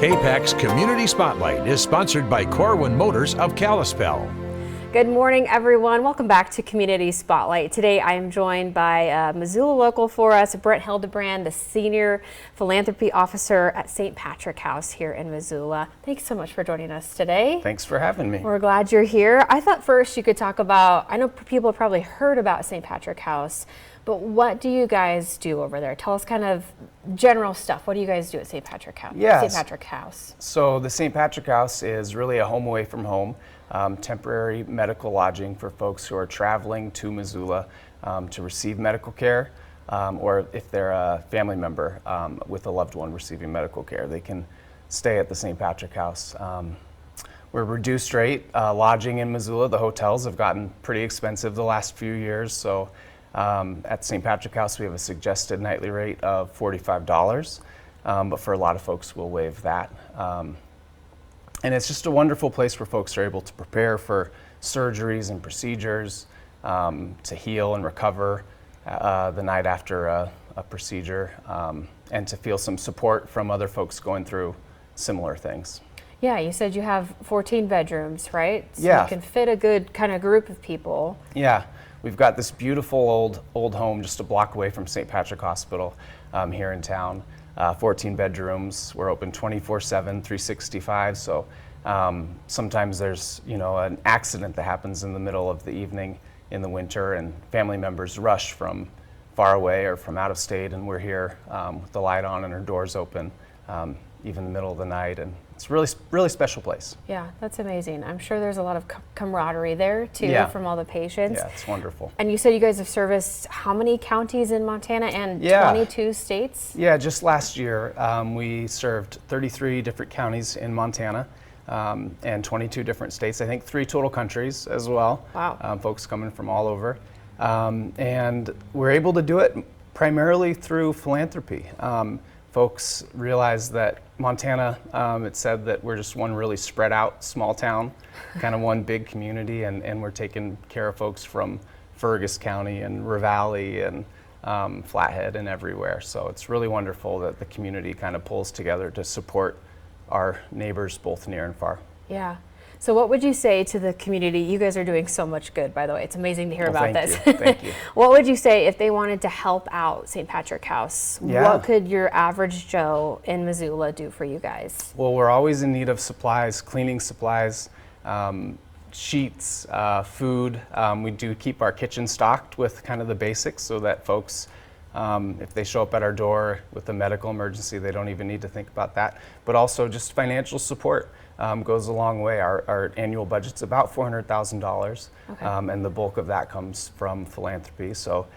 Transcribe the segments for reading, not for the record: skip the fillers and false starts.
KPAX Community Spotlight is sponsored by Corwin Motors of Kalispell. Good morning, everyone. Welcome back to Community Spotlight. Today I am joined by Missoula local for us, Brent Hildebrand, the Senior Philanthropy Officer at St. Patrick House here in Missoula. Thanks so much for joining us today. Thanks for having me. We're glad you're here. I thought first you could talk about, I know people have probably heard about St. Patrick House, but what do you guys do over there? Tell us kind of general stuff. What do you guys do at St. Patrick House? Yes. St. Patrick House. So the St. Patrick House is really a home away from home, temporary medical lodging for folks who are traveling to Missoula to receive medical care, or if they're a family member with a loved one receiving medical care, they can stay at the St. Patrick House. We're reduced rate lodging in Missoula. The hotels have gotten pretty expensive the last few years, so at St. Patrick House, we have a suggested nightly rate of $45, but for a lot of folks, we'll waive that. And it's just a wonderful place where folks are able to prepare for surgeries and procedures, to heal and recover the night after a procedure, and to feel some support from other folks going through similar things. Yeah, you said you have 14 bedrooms, right? So Yeah. you can fit a good kind of group of people. Yeah. We've got this beautiful old home just a block away from St. Patrick Hospital here in town. 14 bedrooms. We're open 24/7, 365. So sometimes there's an accident that happens in the middle of the evening in the winter, and family members rush from far away or from out of state, and we're here with the light on and our doors open, even in the middle of the night, and it's a really special place. Yeah, that's amazing. I'm sure there's a lot of camaraderie there too, Yeah. from all the patients. Yeah, it's wonderful. And you said you guys have serviced how many counties in Montana and Yeah. 22 states? Yeah, just last year we served 33 different counties in Montana and 22 different states. I think 3 total countries as well. Wow. Folks coming from all over. And we're able to do it primarily through philanthropy. Folks realize that Montana, it said that we're just one really spread out small town, kind of one big community, and we're taking care of folks from Fergus County and Ravalli and Flathead and everywhere. So it's really wonderful that the community kind of pulls together to support our neighbors both near and far. Yeah. So what would you say to the community? You guys are doing so much good, by the way. It's amazing to hear about this. Thank you. What would you say if they wanted to help out St. Patrick House? Yeah. What could your average Joe in Missoula do for you guys? Well, we're always in need of supplies, cleaning supplies, sheets, food. We do keep our kitchen stocked with kind of the basics so that folks, if they show up at our door with a medical emergency, they don't even need to think about that. But also just financial support goes a long way. Our annual budget's about $400,000, Okay. and the bulk of that comes from philanthropy. So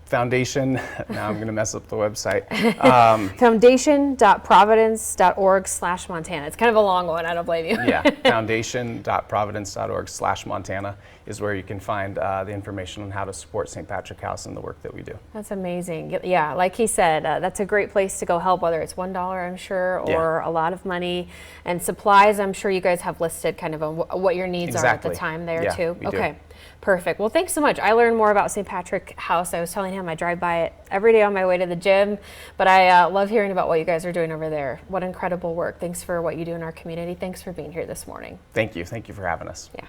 foundation, now I'm going to mess up the website. Foundation.providence.org/Montana. It's kind of a long one, I don't blame you. Yeah, foundation.providence.org/Montana is where you can find the information on how to support St. Patrick House and the work that we do. That's amazing. Yeah, like he said, that's a great place to go help, whether it's $1, I'm sure, or a lot of money. And supplies, I'm sure you guys have listed kind of on what your needs are at the time there too. We do. Okay, perfect. Well, thanks so much. I learned more about St. Patrick House. I was telling him I drive by it every day on my way to the gym, but I love hearing about what you guys are doing over there. What incredible work. Thanks for what you do in our community. Thanks for being here this morning. Thank you. Thank you for having us. Yeah.